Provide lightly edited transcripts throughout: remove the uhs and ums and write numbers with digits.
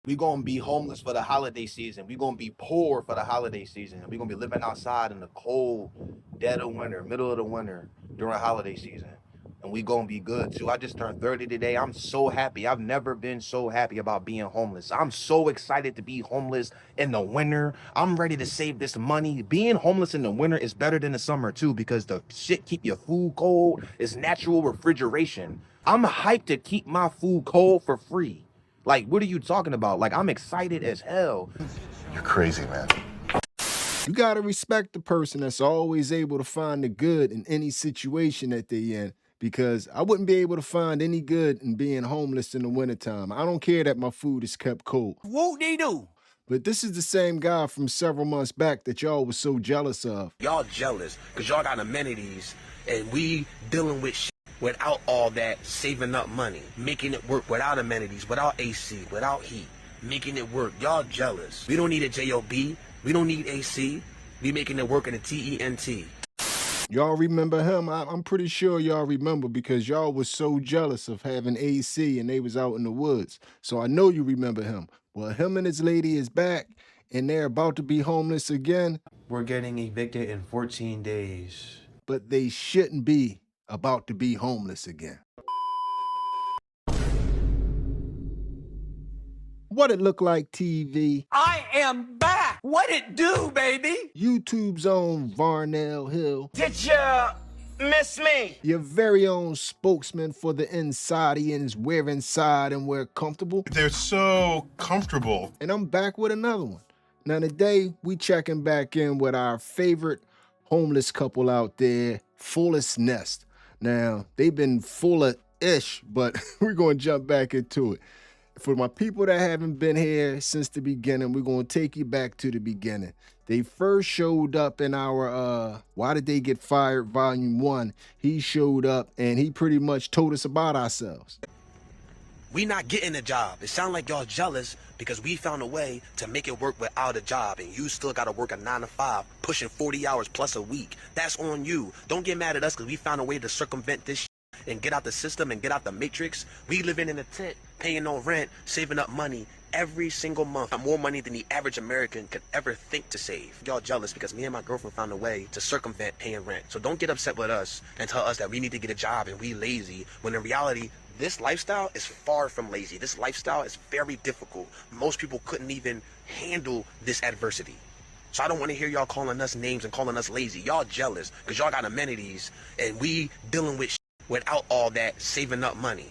We gonna be homeless for the holiday season. We gonna be poor for the holiday season. We gonna be living outside in the cold, dead of winter, middle of the winter during holiday season. And we gonna be good too. I just turned 30 today. I'm so happy. I've never been so happy about being homeless. I'm so excited to be homeless in the winter. I'm ready to save this money. Being homeless in the winter is better than the summer too, because the shit keep your food cold. It's natural refrigeration. I'm hyped to keep my food cold for free. Like, what are you talking about? Like, I'm excited as hell. You're crazy, man. You gotta respect the person that's always able to find the good in any situation that they in, because I wouldn't be able to find any good in being homeless in the wintertime. I don't care that my food is kept cold. Whoop-de-doo. But this is the same guy from several months back that y'all was so jealous of. Y'all jealous because y'all got amenities and we dealing with shit without all that, saving up money, making it work without amenities, without AC, without heat, making it work. Y'all jealous. We don't need a JOB. We don't need AC. We making it work in a TENT. Y'all remember him? I'm pretty sure y'all remember, because y'all was so jealous of having AC and they was out in the woods. So I know you remember him. Well, him and his lady is back and they're about to be homeless again. We're getting evicted in 14 days. But they shouldn't be about to be homeless again. What it look like, TV? I am back. What it do, baby? YouTube's own Varnell Hill. Did you miss me? Your very own spokesman for the Inside-ians, wear inside and wear comfortable. They're so comfortable. And I'm back with another one. Now today, we checking back in with our favorite homeless couple out there, HOMELESSNESS. Now, they've been full-ish, but we're going to jump back into it. For my people that haven't been here since the beginning, we're going to take you back to the beginning. They first showed up in our Why Did They Get Fired? Volume 1. He showed up and he pretty much told us about ourselves. We not getting a job. It sound like y'all jealous because we found a way to make it work without a job, and you still gotta work a 9 to 5, pushing 40 hours plus a week. That's on you. Don't get mad at us because we found a way to circumvent this and get out the system and get out the matrix. We living in a tent, paying no rent, saving up money every single month. More money than the average American could ever think to save. Y'all jealous because me and my girlfriend found a way to circumvent paying rent. So don't get upset with us and tell us that we need to get a job and we lazy, when in reality, this lifestyle is far from lazy. This lifestyle is very difficult. Most people couldn't even handle this adversity. So I don't want to hear y'all calling us names and calling us lazy. Y'all jealous because y'all got amenities and we dealing with without all that, saving up money.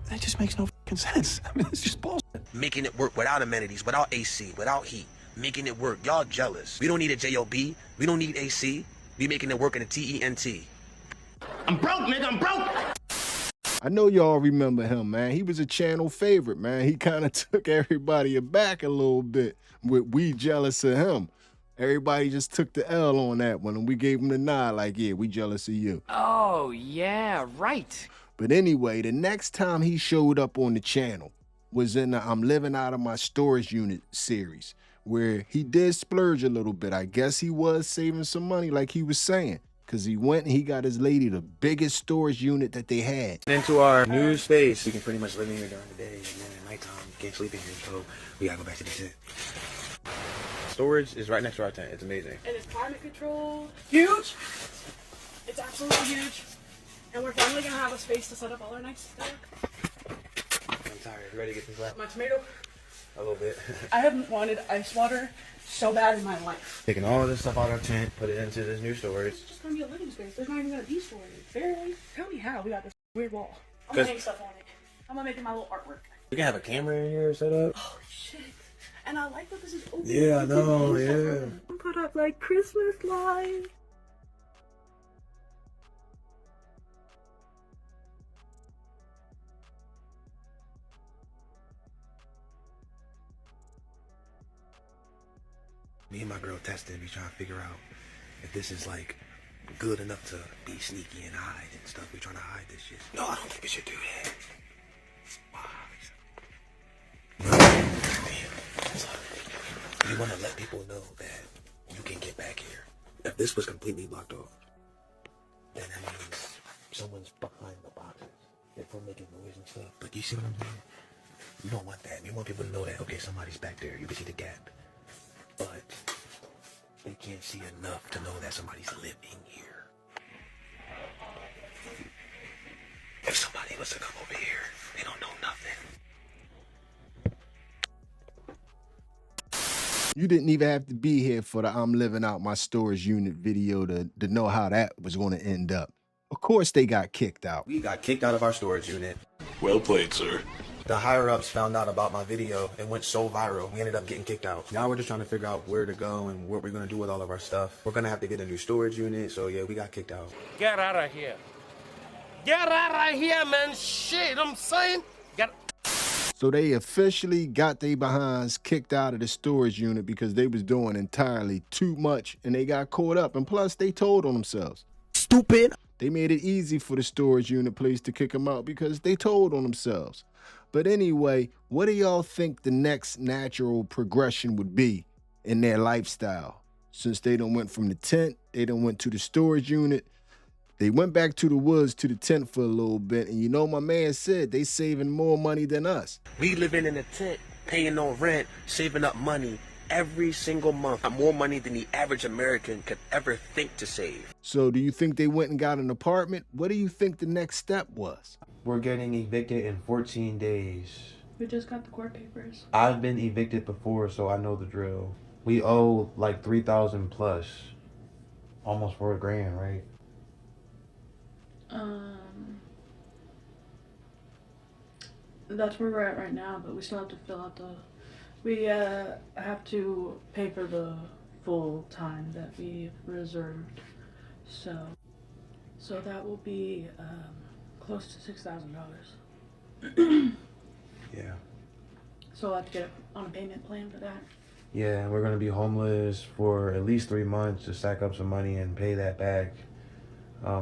That just makes no fucking sense. I mean, it's just bullshit. Making it work without amenities, without AC, without heat. Making it work. Y'all jealous. We don't need a JOB. We don't need AC. We making it work in a TENT. I'm broke, nigga. I'm broke. I know y'all remember him, man. He was a channel favorite, man. He kind of took everybody aback a little bit with we jealous of him. Everybody just took the L on that one, and we gave him the nod like, yeah, we jealous of you. Oh, yeah, right. But anyway, the next time he showed up on the channel was in the I'm Living Out of My Storage Unit series, where he did splurge a little bit. I guess he was saving some money like he was saying, because he went and he got his lady the biggest storage unit that they had. Into our new space. We can pretty much live in here during the day, and then at nighttime, we can't sleep in here, so we gotta go back to the tent. Storage is right next to our tent. It's amazing. And it's climate control. Huge! It's absolutely huge. And we're finally gonna have a space to set up all our nice stuff. I'm tired. You ready to get this lap? My tomato. A little bit. I haven't wanted ice water so bad in my life. Taking all of this stuff out of our tent, put it into this new storage. It's just gonna be a living space. There's not even gonna be storage. Barely. Tell me how we got this weird wall. I'm gonna hang stuff on it. I'm gonna make it my little artwork. We can have a camera in here set up. Oh shit. And I like that this is open. Yeah, I know, yeah. Put up like Christmas lights. Me and my girl testing, we trying to figure out if this is like good enough to be sneaky and hide and stuff. We trying to hide this shit. No, I don't think we should do that. We want to let people know that you can get back here. If this was completely blocked off, then that means someone's behind the boxes. If we're making noise and stuff. But you see what I'm saying? You don't want that. You want people to know that, okay, somebody's back there. You can see the gap. But they can't see enough to know that somebody's living here. If somebody was to come over here, they don't know nothing. You didn't even have to be here for the I'm living out my storage unit video to know how that was going to end up. Of course they got kicked out. We got kicked out of our storage unit. Well played, sir. The higher-ups found out about my video and went so viral, we ended up getting kicked out. Now we're just trying to figure out where to go and what we're going to do with all of our stuff. We're going to have to get a new storage unit, so yeah, we got kicked out. Get out of here. Get out of here, man. Shit, I'm saying. So they officially got their behinds kicked out of the storage unit because they was doing entirely too much and they got caught up. And plus they told on themselves. Stupid. They made it easy for the storage unit place to kick them out because they told on themselves. But anyway, what do y'all think the next natural progression would be in their lifestyle? Since they done went from the tent, they done went to the storage unit, they went back to the woods to the tent for a little bit, and you know my man said they saving more money than us. We living in a tent, paying no rent, saving up money every single month. More money than the average American could ever think to save. So do you think they went and got an apartment? What do you think the next step was? We're getting evicted in 14 days. We just got the court papers. I've been evicted before, so I know the drill. We owe like 3,000 plus, almost $4,000, right? That's where we're at right now, but we still have to fill out the. We have to pay for the full time that we reserved, so that will be close to $6,000. Yeah. So I'll have to get on a payment plan for that. Yeah, we're gonna be homeless for at least 3 months to stack up some money and pay that back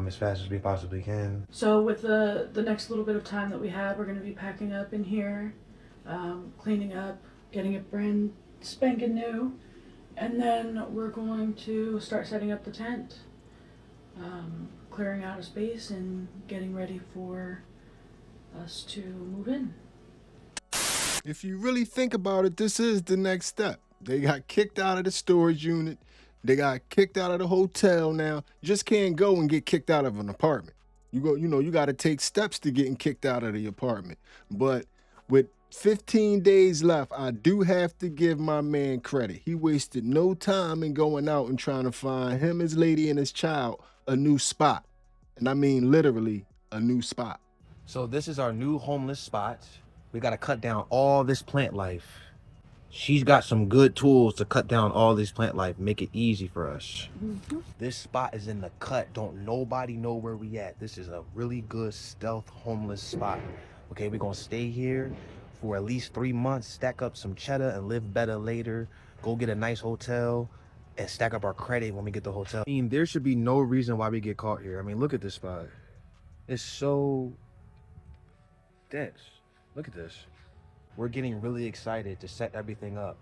as fast as we possibly can. So with the next little bit of time that we have, we're going to be packing up in here, cleaning up, getting it brand spanking new, and then we're going to start setting up the tent, clearing out a space and getting ready for us to move in. If you really think about it, this is the next step. They got kicked out of the storage unit. They got kicked out of the hotel now. You just can't go and get kicked out of an apartment. You got to take steps to getting kicked out of the apartment. But with 15 days left, I do have to give my man credit. He wasted no time in going out and trying to find him, his lady, and his child a new spot. And I mean literally a new spot. So this is our new homeless spot. We got to cut down all this plant life. She's got some good tools to cut down all this plant life, make it easy for us. Mm-hmm. This spot is in the cut. Don't nobody know where we at. This is a really good stealth homeless spot. Okay, we're gonna stay here for at least 3 months, stack up some cheddar and live better later. Go get a nice hotel and stack up our credit when we get the hotel. I mean, there should be no reason why we get caught here. I mean, look at this spot. It's so dense. Look at this. We're getting really excited to set everything up.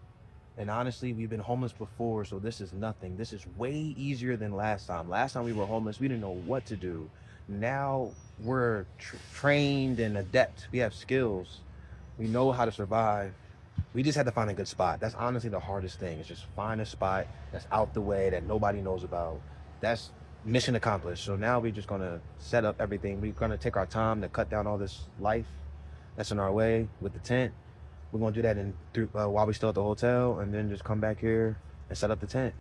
And honestly, we've been homeless before, so this is nothing. This is way easier than last time. Last time we were homeless, we didn't know what to do. Now we're trained and adept. We have skills. We know how to survive. We just had to find a good spot. That's honestly the hardest thing. Is just find a spot that's out the way that nobody knows about. That's mission accomplished. So now we're just gonna set up everything. We're gonna take our time to cut down all this life that's in our way with the tent. We're gonna do that while we still at the hotel, and then just come back here and set up the tent.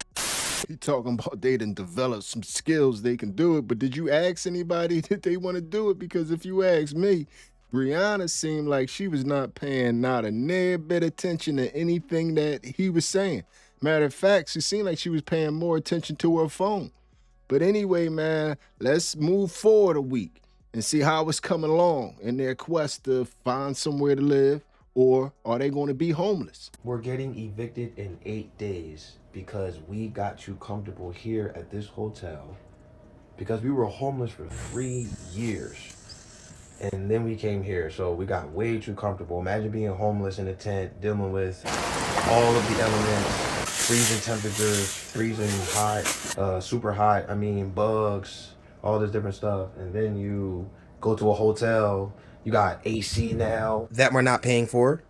He talking about they done developed some skills, they can do it, but did you ask anybody that they want to do it? Because if you ask me, Brianna seemed like she was not paying not a near bit attention to anything that he was saying. Matter of fact, she seemed like she was paying more attention to her phone. But anyway, man, let's move forward a week and see how it's coming along in their quest to find somewhere to live, or are they going to be homeless? We're getting evicted in 8 days because we got too comfortable here at this hotel because we were homeless for 3 years. And then we came here, so we got way too comfortable. Imagine being homeless in a tent, dealing with all of the elements, freezing temperatures, freezing hot, super hot, bugs, all this different stuff. And then you go to a hotel You got AC now that we're not paying for.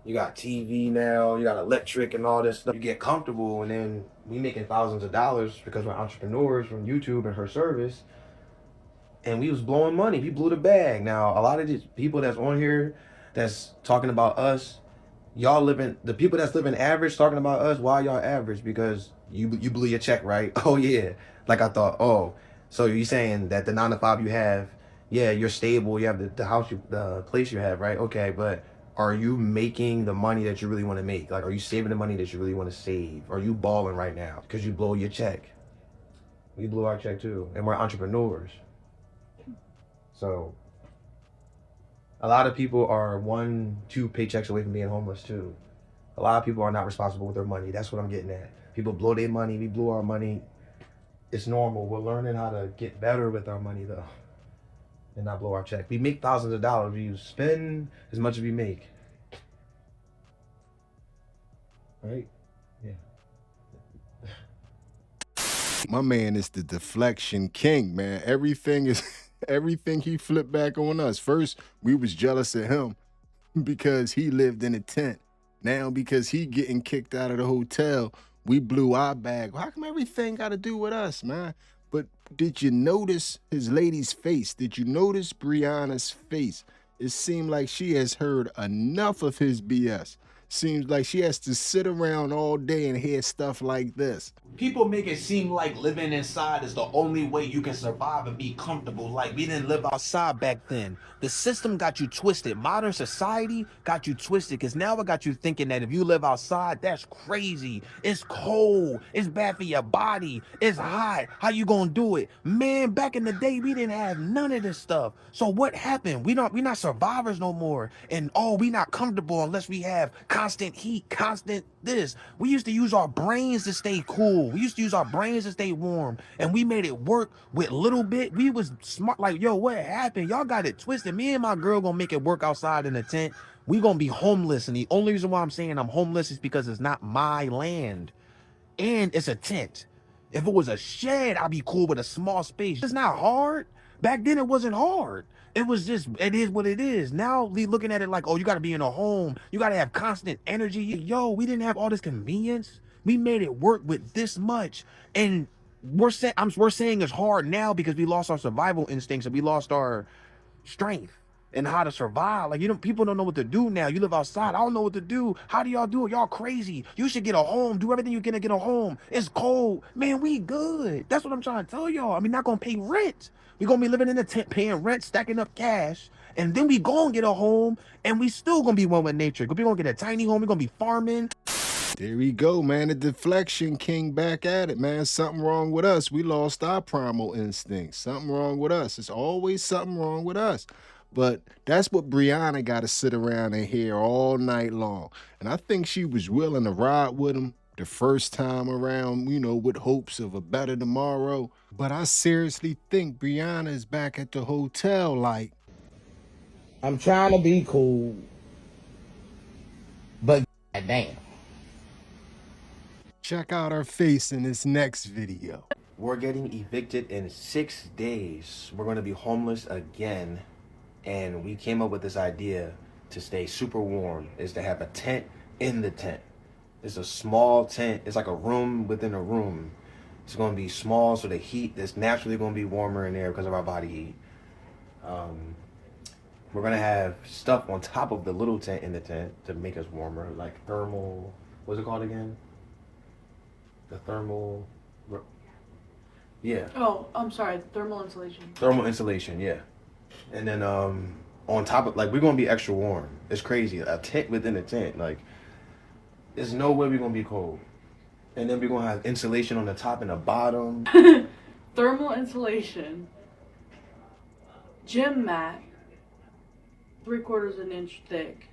You got TV now, you got electric and all this stuff. You get comfortable, and then we making thousands of dollars because we're entrepreneurs from YouTube and her service. And we was blowing money. We blew the bag. Now, a lot of these people that's on here that's talking about us, y'all living, the people that's living average talking about us, why y'all average? Because you blew your check, right? Oh, yeah. Like I thought, oh, so you saying that the 9 to 5 you have, yeah, you're stable, you have the house, the place you have, right? Okay, but are you making the money that you really want to make? Like, are you saving the money that you really want to save? Are you balling right now? Because you blow your check. We blew our check too, and we're entrepreneurs. So a lot of people are 1-2 paychecks away from being homeless too. A lot of people are not responsible with their money. That's what I'm getting at. People blow their money. We blew our money. It's normal. We're learning how to get better with our money though, and not blow our check. We make thousands of dollars. We spend as much as we make. Right? Yeah. My man is the deflection king, man. Everything is everything he flipped back on us. First, we was jealous of him because he lived in a tent. Now, because he getting kicked out of the hotel, we blew our bag. How come everything got to do with us, man? But did you notice his lady's face? Did you notice Brianna's face? It seemed like she has heard enough of his BS. Seems like she has to sit around all day and hear stuff like this. People make it seem like living inside is the only way you can survive and be comfortable. Like we didn't live outside back then. The system got you twisted. Modern society got you twisted because now it got you thinking that if you live outside, that's crazy. It's cold. It's bad for your body. It's hot. How you gonna do it? Man, back in the day, we didn't have none of this stuff. So what happened? We're not survivors no more. And we not comfortable unless we have constant heat, constant this. We used to use our brains to stay cool. We used to use our brains to stay warm, and we made it work with little bit. We was smart. Like, yo, what happened? Y'all got it twisted. Me and my girl gonna make it work outside in a tent. We gonna be homeless, and the only reason why I'm saying I'm homeless is because it's not my land, and it's a tent. If it was a shed, I'd be cool with a small space. It's not hard. Back then, it wasn't hard. It was just, it is what it is. Now, we looking at it like, oh, you got to be in a home. You got to have constant energy. Yo, we didn't have all this convenience. We made it work with this much. And we're saying it's hard now because we lost our survival instincts and we lost our strength and how to survive. Like, people don't know what to do now. You live outside. I don't know what to do. How do y'all do it? Y'all crazy. You should get a home. Do everything you can to get a home. It's cold. Man, we good. That's what I'm trying to tell y'all. I mean, not going to pay rent. We gonna be living in a tent, paying rent, stacking up cash, and then we gonna get a home, and we still gonna be one with nature. We gonna get a tiny home. We gonna be farming. There we go, man. The deflection king back at it, man. Something wrong with us. We lost our primal instincts. Something wrong with us. It's always something wrong with us. But that's what Brianna got to sit around and hear all night long. And I think she was willing to ride with him the first time around, with hopes of a better tomorrow. But I seriously think Brianna is back at the hotel like, I'm trying to be cool, but damn. Check out her face in this next video. We're getting evicted in 6 days. We're going to be homeless again. And we came up with this idea to stay super warm, is to have a tent in the tent. It's a small tent. It's like a room within a room. It's going to be small, so the heat is naturally going to be warmer in there because of our body heat. We're going to have stuff on top of the little tent in the tent to make us warmer, like thermal, what's it called again? The thermal, yeah. Oh, I'm sorry, thermal insulation. Thermal insulation, yeah. And then on top of, like, we're going to be extra warm. It's crazy. A tent within a tent, like, there's no way we're going to be cold. And then we're going to have insulation on the top and the bottom. Thermal insulation. Gym mat. 3/4 an inch thick.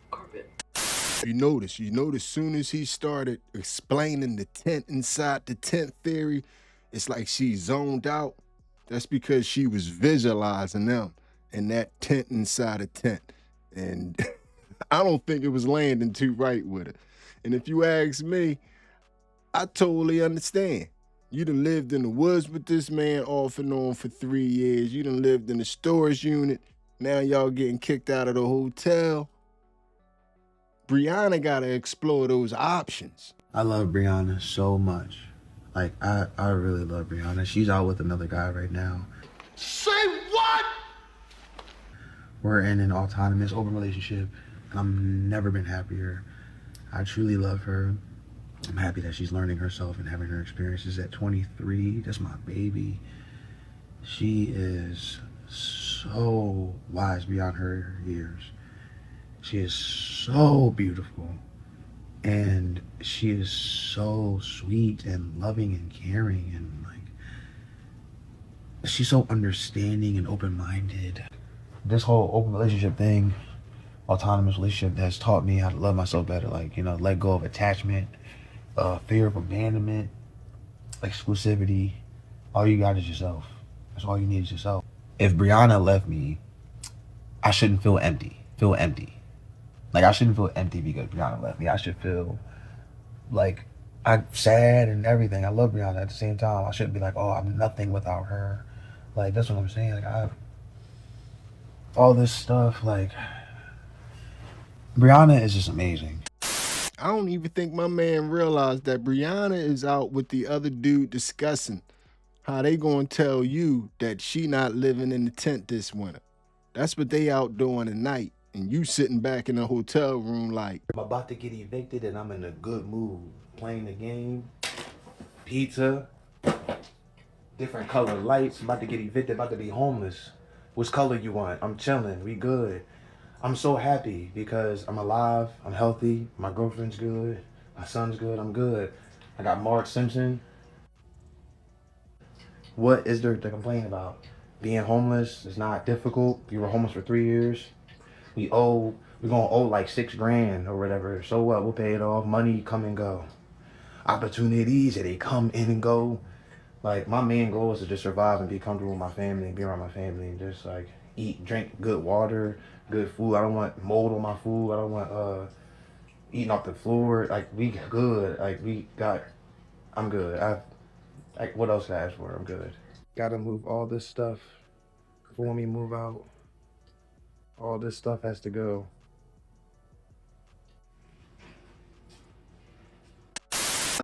Carpet. You notice soon as he started explaining the tent inside the tent theory, it's like she zoned out. That's because she was visualizing them in that tent inside a tent. And I don't think it was landing too right with her. And if you ask me, I totally understand. You done lived in the woods with this man off and on for 3 years. You done lived in the storage unit. Now y'all getting kicked out of the hotel. Brianna gotta explore those options. I love Brianna so much. Like, I really love Brianna. She's out with another guy right now. Say what? We're in an autonomous, open relationship. I've never been happier. I truly love her. I'm happy that she's learning herself and having her experiences at 23. That's my baby. She is so wise beyond her years. She is so beautiful. And she is so sweet and loving and caring, and like, she's so understanding and open-minded. This whole open relationship thing, autonomous relationship, has taught me how to love myself better. Like, you know, let go of attachment, fear of abandonment, exclusivity. All you got is yourself. That's all you need is yourself. If Brianna left me, I shouldn't feel empty. Like, I shouldn't feel empty because Brianna left me. I should feel like I'm sad and everything. I love Brianna at the same time. I shouldn't be like, oh, I'm nothing without her. Like, that's what I'm saying. Like, all this stuff, like, Brianna is just amazing. I don't even think my man realized that Brianna is out with the other dude discussing how they gonna tell you that she not living in the tent this winter. That's what they out doing at night. And you sitting back in the hotel room like, I'm about to get evicted and I'm in a good mood. Playing the game, pizza, different color lights. I'm about to get evicted, about to be homeless. Which color you want? I'm chilling, we good. I'm so happy because I'm alive, I'm healthy, my girlfriend's good, my son's good, I'm good. I got Mark Simpson. What is there to complain about? Being homeless is not difficult. You were homeless for 3 years. We're gonna owe like 6 grand or whatever. So what? We'll pay it off. Money come and go. Opportunities, they come in and go. Like, my main goal is to just survive and be comfortable with my family and be around my family and just like eat, drink good water, good food. I don't want mold on my food. I don't want eating off the floor. Like, we good. Like, I'm good. Like, what else can I ask for? I'm good. Gotta move all this stuff before we move out. All this stuff has to go.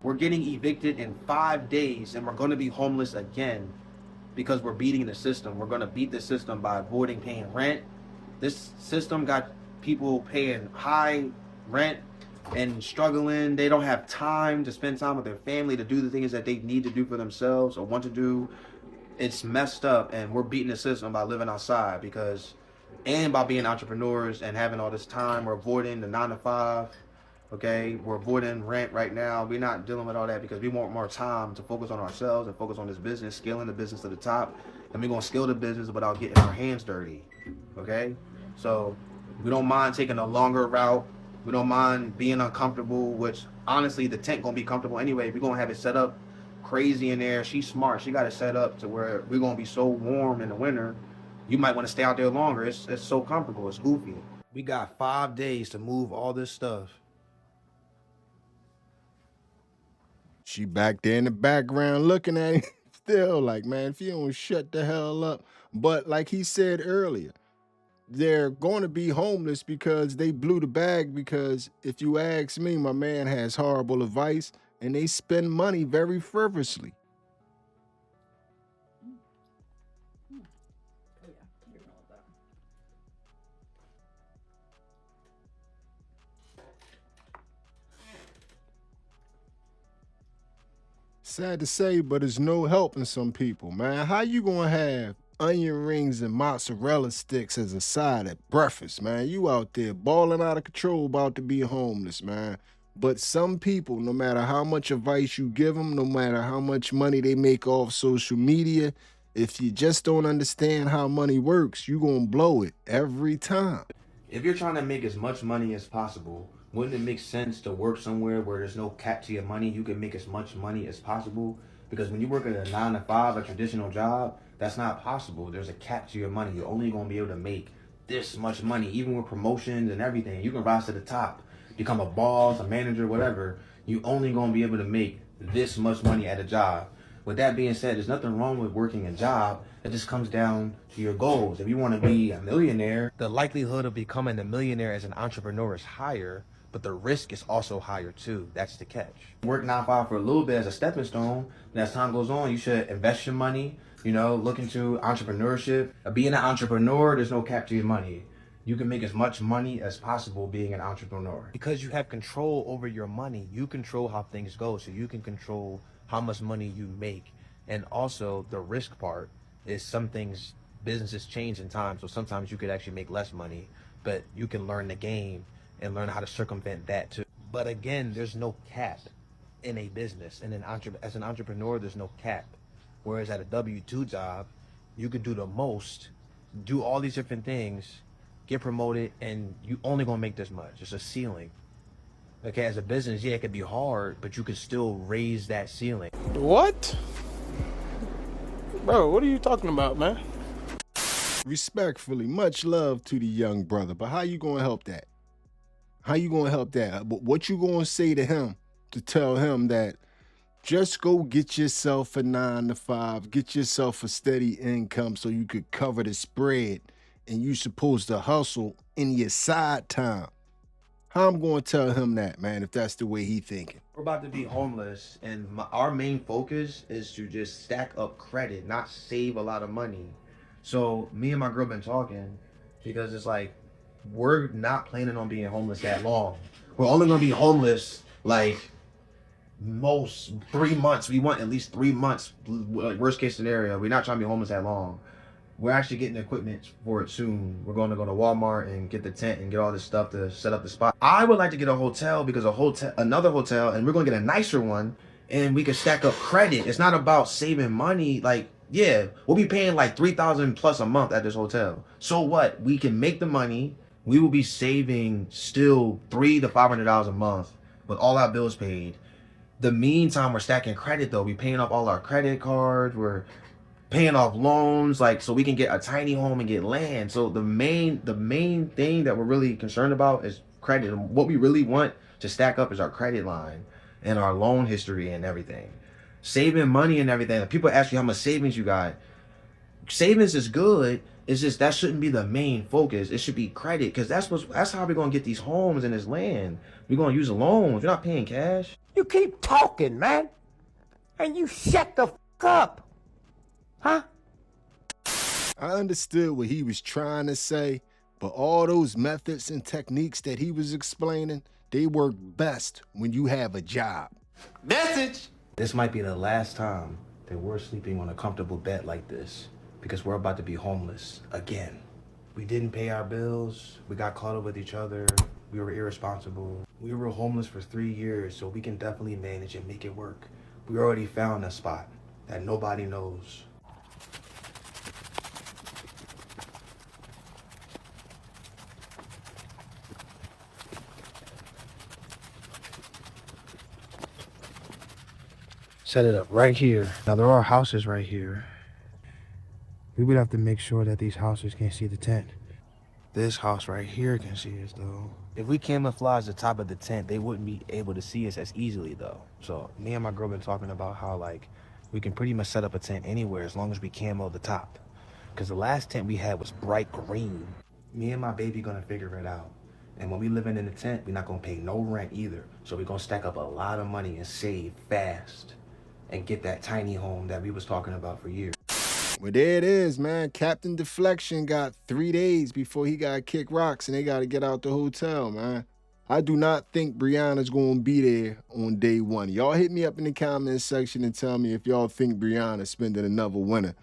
We're getting evicted in 5 days and we're going to be homeless again because we're beating the system. We're going to beat the system by avoiding paying rent. This system got people paying high rent and struggling. They don't have time to spend time with their family to do the things that they need to do for themselves or want to do. It's messed up, and we're beating the system by living outside and by being entrepreneurs and having all this time. We're avoiding the 9 to 5. Okay, we're avoiding rent right now. We're not dealing with all that because we want more time to focus on ourselves and focus on this business, scaling the business to the top. And we're going to scale the business without getting our hands dirty. Okay, so we don't mind taking a longer route. We don't mind being uncomfortable, which honestly, the tent going to be comfortable anyway. We're going to have it set up crazy in there. She's smart. She got it set up to where we're going to be so warm in the winter. You might want to stay out there longer. It's so comfortable. It's goofy. We got 5 days to move all this stuff. she back there in the background looking at him still like, man, if you don't shut the hell up. But like he said earlier, they're going to be homeless because they blew the bag. Because if you ask me, my man has horrible advice and they spend money very frivolously. Sad to say, but it's no helping some people, man. How you gonna have onion rings and mozzarella sticks as a side at breakfast, man? You out there balling out of control about to be homeless, man. But some people, no matter how much advice you give them, no matter how much money they make off social media, if you just don't understand how money works, you gonna blow it every time. If you're trying to make as much money as possible, wouldn't it make sense to work somewhere where there's no cap to your money? You can make as much money as possible. Because when you work at a 9 to 5, a traditional job, that's not possible. There's a cap to your money. You're only going to be able to make this much money, even with promotions and everything. You can rise to the top, become a boss, a manager, whatever. You only going to be able to make this much money at a job. With that being said, there's nothing wrong with working a job. It just comes down to your goals. If you want to be a millionaire, the likelihood of becoming a millionaire as an entrepreneur is higher, but the risk is also higher too. That's the catch. Work 9 to 5 for a little bit as a stepping stone, and as time goes on, you should invest your money, you know, look into entrepreneurship. Being an entrepreneur, there's no cap to your money. You can make as much money as possible being an entrepreneur. Because you have control over your money, you control how things go, so you can control how much money you make. And also the risk part is some things, businesses change in time, so sometimes you could actually make less money, but you can learn the game and learn how to circumvent that too. But again, there's no cap in a business. And as an entrepreneur, there's no cap. Whereas at a W-2 job, you could do the most, do all these different things, get promoted, and you only gonna make this much. It's a ceiling. Okay, as a business, yeah, it could be hard, but you could still raise that ceiling. What? Bro, what are you talking about, man? Respectfully, much love to the young brother, but how you gonna help that? How you gonna help that? What you gonna say to him to tell him that just go get yourself a 9 to 5, get yourself a steady income so you could cover the spread, and you supposed to hustle in your side time? How I'm gonna tell him that, man, if that's the way he thinking? We're about to be homeless, and our main focus is to just stack up credit, not save a lot of money. So me and my girl been talking, because it's like, we're not planning on being homeless that long. We're only gonna be homeless like most 3 months. We want at least 3 months, like worst case scenario. We're not trying to be homeless that long. We're actually getting equipment for it soon. We're going to go to Walmart and get the tent and get all this stuff to set up the spot. I would like to get a hotel, because another hotel, and we're going to get a nicer one, and we can stack up credit. It's not about saving money. Like, yeah, we'll be paying like $3,000 plus a month at this hotel. So what? We can make the money. We will be saving still $300 to $500 a month with all our bills paid. The meantime, we're stacking credit though. We're paying off all our credit cards. We're paying off loans, like, so we can get a tiny home and get land. So the main thing that we're really concerned about is credit. And what we really want to stack up is our credit line and our loan history and everything. Saving money and everything. If people ask you how much savings you got, savings is good. It's just that shouldn't be the main focus. It should be credit, because that's how we're gonna get these homes and this land. We're gonna use loans. You're not paying cash. You keep talking, man. And you shut the fuck up. Huh? I understood what he was trying to say, but all those methods and techniques that he was explaining, they work best when you have a job. Message! This might be the last time that we're sleeping on a comfortable bed like this, because we're about to be homeless again. We didn't pay our bills. We got caught up with each other. We were irresponsible. We were homeless for 3 years, so we can definitely manage and make it work. We already found a spot that nobody knows. Set it up right here. Now there are houses right here. We would have to make sure that these houses can't see the tent. This house right here can see us though. If we camouflage the top of the tent, they wouldn't be able to see us as easily though. So me and my girl been talking about how like we can pretty much set up a tent anywhere as long as we camo the top. Cause the last tent we had was bright green. Me and my baby gonna figure it out. And when we living in the tent, we're not gonna pay no rent either. So we're gonna stack up a lot of money and save fast and get that tiny home that we was talking about for years. Well, there it is, man. Captain Deflection got 3 days before he got kicked rocks, and they got to get out the hotel, man. I do not think Brianna's going to be there on day one. Y'all hit me up in the comments section and tell me if y'all think Brianna's spending another winter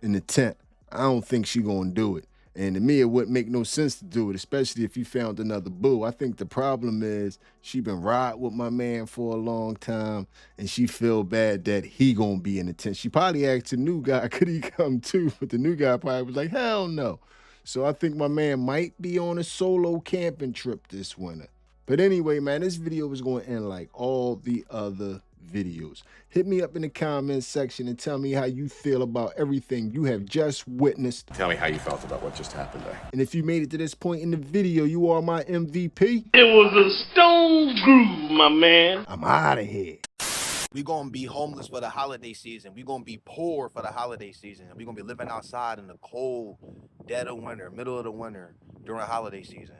in the tent. I don't think she going to do it. And to me, it wouldn't make no sense to do it, especially if you found another boo. I think the problem is she been riding with my man for a long time, and she feel bad that he gonna be in the tent. She probably asked the new guy, could he come too? But the new guy probably was like, hell no. So I think my man might be on a solo camping trip this winter. But anyway, man, this video is going to end like all the other videos. Hit me up in the comments section and tell me how you feel about everything you have just witnessed. Tell me how you felt about what just happened there. And if you made it to this point in the video, you are my MVP. It was a stone groove, my man. I'm out of here. We gonna be homeless for the holiday season. We gonna be poor for the holiday season. We gonna be living outside in the cold, dead of winter, middle of the winter during holiday season.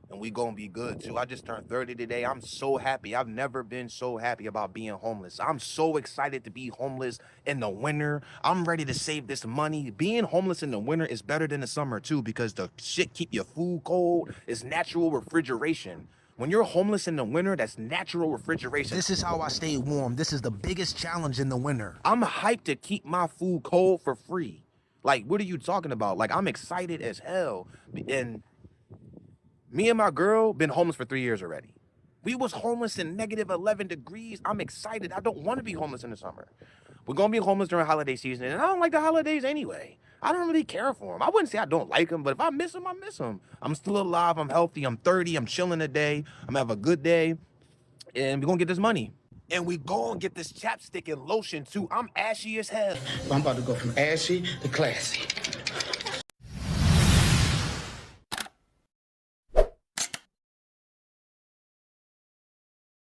And we gonna be good too. I just turned 30 today. I'm so happy. I've never been so happy about being homeless. I'm so excited to be homeless in the winter. I'm ready to save this money. Being homeless in the winter is better than the summer too, because the shit keep your food cold. It's natural refrigeration. When you're homeless in the winter, that's natural refrigeration. This is how I stay warm. This is the biggest challenge in the winter. I'm hyped to keep my food cold for free. Like, what are you talking about? Like, I'm excited as hell. And me and my girl been homeless for 3 years already. We was homeless in negative 11 degrees. I'm excited. I don't want to be homeless in the summer. We're going to be homeless during holiday season, and I don't like the holidays anyway. I don't really care for them. I wouldn't say I don't like them, but if I miss them, I miss them. I'm still alive. I'm healthy. I'm 30. I'm chilling today. I'm having a good day, and we're going to get this money. And we going to get this chapstick and lotion, too. I'm ashy as hell. I'm about to go from ashy to classy.